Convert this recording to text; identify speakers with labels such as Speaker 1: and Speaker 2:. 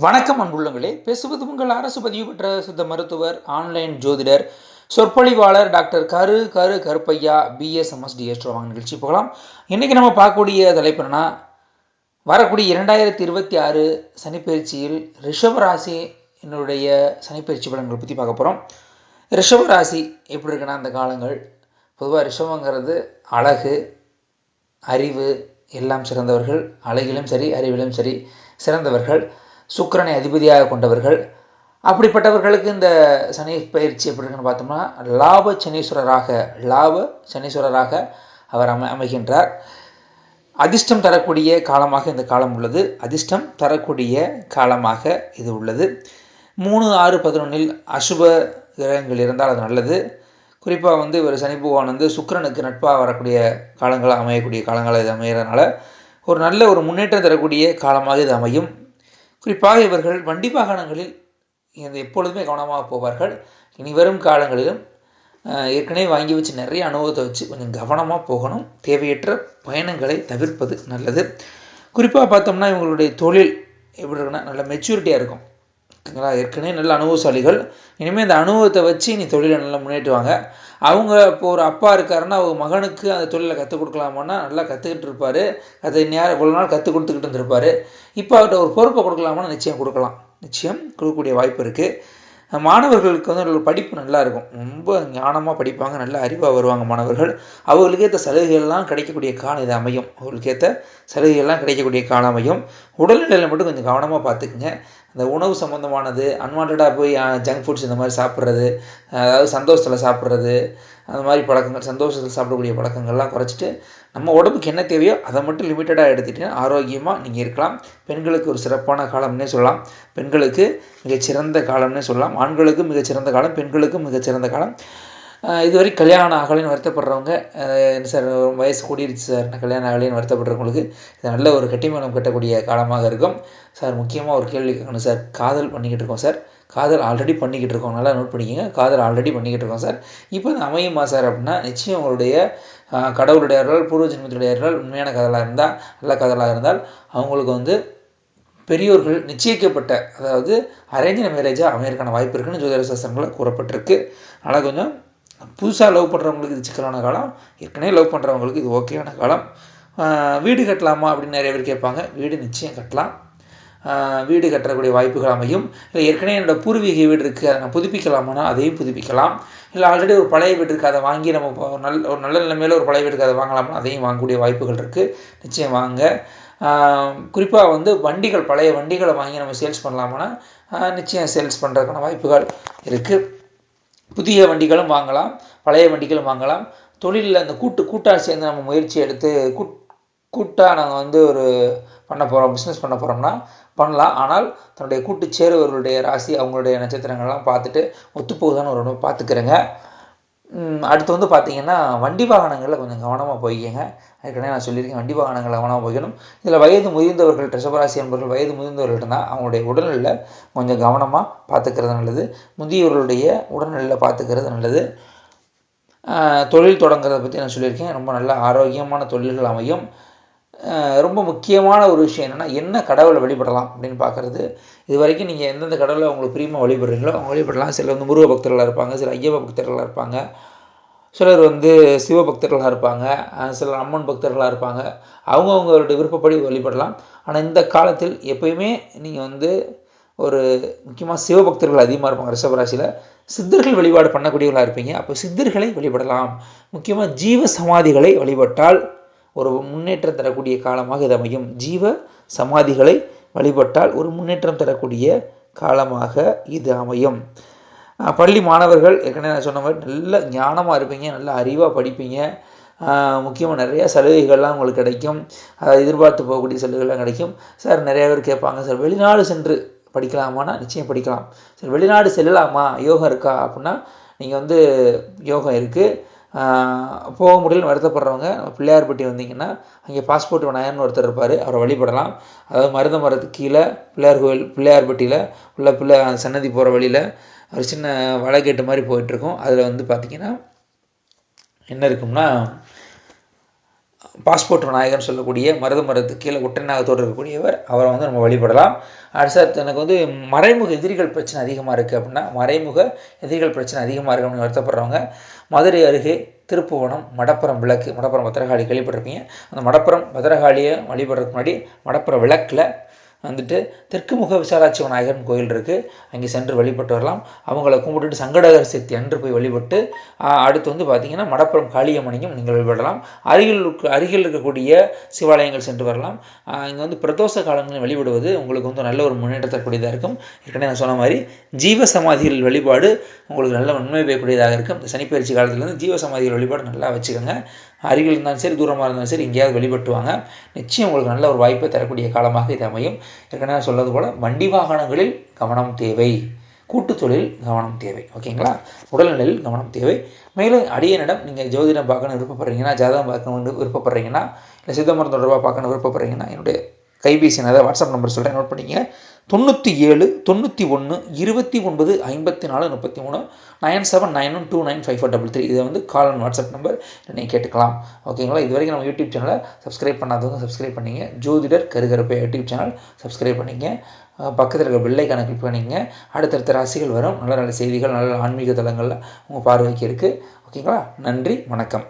Speaker 1: வணக்கம் அன்புள்ளங்களே. பேசுவது உங்கள் அரசு பதிவு பெற்ற சித்த மருத்துவர், ஆன்லைன் ஜோதிடர், சொற்பொழிவாளர் டாக்டர் கருப்பையா பிஎஸ்எம்எஸ் டிஎஸ்ட்ரோ. வாங்க நிகழ்ச்சி போகலாம். இன்னைக்கு நம்ம பார்க்கக்கூடிய தலைப்பு என்னன்னா, வரக்கூடிய 2026 சனிப்பயிற்சியில் ரிஷபராசி என்னுடைய சனிப்பயிற்சி பலன்களை பற்றி பார்க்க போகிறோம். ரிஷபராசி எப்படி இருக்குன்னா, அந்த காலங்கள் பொதுவாக ரிஷபங்கிறது அழகு, அறிவு எல்லாம் சிறந்தவர்கள். அழகிலும் சரி, அறிவிலும் சரி சிறந்தவர்கள். சுக்கிரனை அதிபதியாக கொண்டவர்கள். அப்படிப்பட்டவர்களுக்கு இந்த சனி பயிற்சி எப்படி இருக்குன்னு பார்த்தோம்னா, லாப சனீஸ்வரராக அவர் அமைகின்றார். அதிர்ஷ்டம் தரக்கூடிய காலமாக இந்த காலம் உள்ளது. அதிர்ஷ்டம் தரக்கூடிய காலமாக இது உள்ளது. 3, 6, 11 அசுப கிரகங்கள் இருந்தால் அது நல்லது. குறிப்பாக இவர் சனி பகவான் சுக்கிரனுக்கு நட்பாக வரக்கூடிய காலங்களாக அமையக்கூடிய காலங்களாக இது அமைகிறதுனால ஒரு நல்ல ஒரு முன்னேற்றம் தரக்கூடிய காலமாக இது அமையும். குறிப்பாக இவர்கள் வண்டி வாகனங்களில் எப்பொழுதுமே கவனமாக போவார்கள். இனி வரும் காலங்களிலும் ஏற்கனவே வாங்கி வச்சு நிறைய அனுபவத்தை வச்சு கொஞ்சம் கவனமாக போகணும். தேவையற்ற பயணங்களை தவிர்ப்பது நல்லது. குறிப்பாக பார்த்தோம்னா இவங்களுடைய தொழில் எப்படி இருக்குன்னா, நல்ல மெச்சூரிட்டியாக இருக்கும். ஏற்கனவே நல்ல அனுபவசாலிகள். இனிமேல் இந்த அனுபவத்தை வச்சு நீ தொழிலை நல்லா முன்னேற்றுவாங்க. அவங்க இப்போ ஒரு அப்பா இருக்காருன்னா அவங்க மகனுக்கு அந்த தொழிலை கற்றுக் கொடுக்கலாமான்னா நல்லா கற்றுக்கிட்டு இருப்பார். இவ்வளோ நாள் கற்றுக் கொடுத்துக்கிட்டு இருந்திருப்பார். இப்போ அவர்கிட்ட ஒரு பொறுப்பை கொடுக்கலாமான்னு நிச்சயம் கொடுக்கலாம். நிச்சயம் கொடுக்கக்கூடிய வாய்ப்பு இருக்குது. மாணவர்களுக்கு படிப்பு நல்லா இருக்கும். ரொம்ப ஞானமாக படிப்பாங்க, நல்ல அறிவாக வருவாங்க மாணவர்கள். அவர்களுக்கு ஏற்ற சலுகைகள்லாம் கிடைக்கக்கூடிய காலம் இது அமையும். அவர்களுக்கு ஏற்ற சலுகைகள்லாம் கிடைக்கக்கூடிய காலம் அமையும். உடல்நிலையில் மட்டும் கொஞ்சம் கவனமாக பார்த்துக்குங்க. அந்த உணவு சம்மந்தமானது அன்வான்டாக போய் ஜங்க் ஃபுட்ஸ் இந்த மாதிரி சாப்பிட்றது, அதாவது சந்தோஷத்தில் சாப்பிட்றது, அந்த மாதிரி பழக்கங்கள், சந்தோஷத்தில் சாப்பிடக்கூடிய பழக்கங்கள்லாம் குறைச்சிட்டு நம்ம உடம்புக்கு என்ன தேவையோ அதை மட்டும் லிமிட்டடாக எடுத்துகிட்டு ஆரோக்கியமாக நீங்கள் இருக்கலாம். பெண்களுக்கு ஒரு சிறப்பான காலம்னே சொல்லலாம். பெண்களுக்கு மிகச்சிறந்த காலம்னே சொல்லலாம். ஆண்களுக்கு மிகச்சிறந்த காலம், பெண்களுக்கும் மிகச்சிறந்த காலம். இதுவரை கல்யாணம் ஆகலைன்னு வருத்தப்படுறவங்க, சார் வயசு கூடிருச்சு சார், நான் கல்யாணம் ஆகலைன்னு வருத்தப்படுறவங்களுக்கு இது நல்ல ஒரு கட்டிமனம் கட்டக்கூடிய காலமாக இருக்கும். சார் முக்கியமாக ஒரு கேள்வி கேட்கணும் சார். காதல் பண்ணிக்கிட்டு இருக்கோம் சார், காதல் ஆல்ரெடி பண்ணிக்கிட்டு இருக்கோம், நல்லா நோட் பண்ணிக்கோங்க. காதல் ஆல்ரெடி பண்ணிக்கிட்டு இருக்கோம் சார், இப்போ அது அமையுமா சார் அப்படின்னா, நிச்சயம் உங்களுடைய கடவுளுடைய அருளால், பூர்வ ஜென்மத்துடைய அருளால் உண்மையான காதலாக இருந்தால், நல்ல காதலாக இருந்தால் அவங்களுக்கு பெரியோர்கள் நிச்சயிக்கப்பட்ட, அதாவது அரேஞ்ச் மேரேஜாக அமையறதுக்கான வாய்ப்பு இருக்குன்னு ஜோதிட சாஸ்திரங்களில் கூறப்பட்டிருக்கு. அதனால் கொஞ்சம் புதுசாக லவ் பண்ணுறவங்களுக்கு இது சிக்கலான காலம். ஏற்கனவே லவ் பண்ணுறவங்களுக்கு இது ஓகேயான காலம். வீடு கட்டலாமா அப்படின்னு நிறைய பேர் கேட்பாங்க. வீடு நிச்சயம் கட்டலாம். வீடு கட்டக்கூடிய வாய்ப்புகள் அமையும். இல்லை ஏற்கனவே என்னோடய பூர்வீக வீடு இருக்குது, அதை நான் புதுப்பிக்கலாமானா அதையும் புதுப்பிக்கலாம். இல்லை ஆல்ரெடி ஒரு பழைய வீடு இருக்குது, அதை வாங்கி நம்ம ஒரு நல்ல நிலைமையில் ஒரு பழைய வீட்டுக்கு அதை வாங்கலாமா, அதையும் வாங்கக்கூடிய வாய்ப்புகள் இருக்குது. நிச்சயம் வாங்க. குறிப்பாக வண்டிகள், பழைய வண்டிகளை வாங்கி நம்ம சேல்ஸ் பண்ணலாமான்னா நிச்சயம் சேல்ஸ் பண்ணுறதுக்கான வாய்ப்புகள் இருக்குது. புதிய வண்டிகளும் வாங்கலாம், பழைய வண்டிகளும் வாங்கலாம். தொழிலில் அந்த கூட்டாக சேர்ந்து நம்ம முயற்சி எடுத்து கூட்டாக நாங்கள் ஒரு பண்ண போகிறோம், பிஸ்னஸ் பண்ண போகிறோம்னா பண்ணலாம். ஆனால் தன்னுடைய கூட்டு சேருவர்களுடைய ராசி, அவங்களுடைய நட்சத்திரங்கள்லாம் பார்த்துட்டு ஒத்துப்போகுதான்னு ஒரு பார்த்துக்கிறேங்க. அடுத்து பார்த்தீங்கன்னா, வண்டி வாகனங்களில் கொஞ்சம் கவனமாக போய்க்கங்க. ஏற்கனவே நான் சொல்லியிருக்கேன், வண்டி வாகனங்களை கவனமாக போய்க்கணும். இதில் வயது முதிர்ந்தவர்கள், ரிஷபராசி என்பவர்கள் வயது முதிர்ந்தவர்கள் இருந்தால் அவங்களுடைய உடல்நிலையில் கொஞ்சம் கவனமாக பார்த்துக்கிறது நல்லது. முதியவர்களுடைய உடல்நிலையில் பார்த்துக்கிறது நல்லது. தொழில் தொடங்குறதை பற்றி நான் சொல்லியிருக்கேன். ரொம்ப நல்ல ஆரோக்கியமான தொழில்கள் அமையும். ரொம்ப முக்கியமான ஒரு விஷயம் என்னென்னா, என்ன கடவுளை வழிபடலாம் அப்படின்னு பார்க்குறது. இது வரைக்கும் நீங்கள் எந்தெந்த கடவுளை உங்களுக்கு பிரியமாக வழிபடுறீங்களோ அவங்க வழிபடலாம். சிலர் முருக பக்தர்களாக இருப்பாங்க, சிலர் ஐயப்ப பக்தர்களாக இருப்பாங்க, சிலர் சிவ பக்தர்களாக இருப்பாங்க, சிலர் அம்மன் பக்தர்களாக இருப்பாங்க. அவங்கவுங்களுடைய விருப்பப்படி வழிபடலாம். ஆனால் இந்த காலத்தில் எப்பயுமே நீங்கள் ஒரு முக்கியமாக சிவபக்தர்கள் அதிகமாக இருப்பாங்க. ரிஷபராசியில் சித்தர்கள் வழிபாடு பண்ணக்கூடியவர்களாக இருப்பீங்க. அப்போ சித்தர்களை வழிபடலாம். முக்கியமாக ஜீவ சமாதிகளை வழிபட்டால் ஒரு முன்னேற்றம் தரக்கூடிய காலமாக இது அமையும். ஜீவ சமாதிகளை வழிபட்டால் ஒரு முன்னேற்றம் தரக்கூடிய காலமாக இது அமையும். பள்ளி மாணவர்கள் ஏற்கனவே நான் சொன்ன மாதிரி நல்ல ஞானமாக இருப்பீங்க, நல்ல அறிவாக படிப்பீங்க. முக்கியமாக நிறைய சலுகைகள்லாம் உங்களுக்கு கிடைக்கும். அதை எதிர்பார்த்து போகக்கூடிய சலுகைகள்லாம் கிடைக்கும். சார் நிறைய பேர் கேட்பாங்க, சார் வெளிநாடு சென்று படிக்கலாமான்னா நிச்சயம் படிக்கலாம். சார் வெளிநாடு செல்லலாமா, யோகம் இருக்கா அப்படின்னா, நீங்கள் யோகம் இருக்குது. போக முடியலன்னு வருத்தப்படுறவங்க பிள்ளையார்பட்டி வந்தீங்கன்னா அங்கே பாஸ்போர்ட் விநாயகர்னு ஒருத்தர் இருப்பார், அவரை வழிபடலாம். அதாவது மருத மரத்துக்கு கீழே பிள்ளையார் கோவில், பிள்ளையார்பட்டியில் உள்ள சன்னதி போகிற வழியில் ஒரு சின்ன வளைகேட்டு மாதிரி போயிட்டுருக்கும். அதில் பார்த்தீங்கன்னா என்ன இருக்கும்னா, பாஸ்போர்ட் விநாயகர்னு சொல்லக்கூடிய மருதமரத்துக்கு கீழே ஒற்றைநாகத்தோடு இருக்கக்கூடியவர், அவரை வந்து நம்ம வழிபடலாம். அடுத்து எனக்கு வந்து மறைமுக எதிரிகள் பிரச்சனை அதிகமாக இருக்குது அப்படின்னா, மறைமுக எதிரிகள் பிரச்சனை அதிகமாக இருக்குது அப்படின்னு வருத்தப்படுறவங்க, மதுரை அருகே திருப்புவனம் மடப்புறம் விளக்கு, மடப்புறம் பத்திரகாளி கேள்விப்பட்டிருப்பீங்க. அந்த மடப்புறம் பத்திரகாளியை வழிபடுறதுக்கு முன்னாடி மடப்புறம் விளக்கில் வந்துட்டு தெற்கு முக விசாலாட்சி விநாயகர் கோயில் இருக்குது, அங்கே சென்று வழிபட்டு வரலாம். அவங்கள கும்பிட்டுட்டு சங்கடகர சதுர்த்தி அன்று போய் வழிபட்டு அடுத்து வந்து பார்த்தீங்கன்னா மடப்புறம் காளியம்மனையும் நீங்கள் வழிபடலாம். அருகில் இருக்கக்கூடிய சிவாலயங்கள் சென்று வரலாம். இங்கே வந்து பிரதோஷ காலங்களில் வழிபடுவது உங்களுக்கு வந்து நல்ல ஒரு முன்னேற்றத்தக்கூடியதாக இருக்கும். ஏற்கனவே நான் சொன்ன மாதிரி ஜீவ சமாதிகள் வழிபாடு உங்களுக்கு நல்ல உண்மை பெறக்கூடியதாக இருக்கும். இந்த சனிப்பயிற்சி காலத்துலேருந்து ஜீவ சமாதிகள் வழிபாடு நல்லா வச்சுக்கோங்க. அருகில் இருந்தாலும் சரி, தூரமாக இருந்தாலும் சரி, எங்கேயாவது வழிபட்டுவாங்க. நிச்சயம் உங்களுக்கு நல்ல ஒரு வாய்ப்பை தரக்கூடிய காலமாக இது அமையும். ஏற்கனவே சொல்வது போல் வண்டி வாகனங்களில் கவனம் தேவை, கூட்டுத் தொழில் கவனம் தேவை. ஓகேங்களா? உடல்நிலையில் கவனம் தேவை. மேலும் அடியனிடம் நீங்கள் ஜோதிடம் பார்க்கணும் விருப்பப்படுறீங்கன்னா, ஜாதகம் பார்க்கணும் விருப்பப்படுறீங்கன்னா, இல்லை சித்தமரம் தொடர்பாக பார்க்கணும் விருப்பப்படுறீங்கன்னா, என்னுடைய கைபேசி அதாவது வாட்ஸ்அப் நம்பர் சொல்கிறேன், நோட் பண்ணிங்க. 97 91 29 54 33 9791295433. இதை வந்து கால் அண்ட் வாட்ஸ்அப் நம்பர் நீங்கள் கேட்டுக்கலாம். ஓகேங்களா? இது வரைக்கும் நம்ம யூடியூப் சேனலை சப்ஸ்கிரைப் பண்ணாதவங்க சப்ஸ்கிரைப் பண்ணிங்க. ஜோதிடர் கருகருப்பை யூடியூப் சேனல் சப்ஸ்கிரைப் பண்ணிங்க. பக்கத்தில் இருக்க பெல்லைக்கான கிளிக் பண்ணிங்க. அடுத்தடுத்த ராசிகள் வரும். நல்ல நல்ல செய்திகள், நல்ல ஆன்மீக தளங்களில் உங்கள் பார்வைக்கு இருக்குது. ஓகேங்களா? நன்றி, வணக்கம்.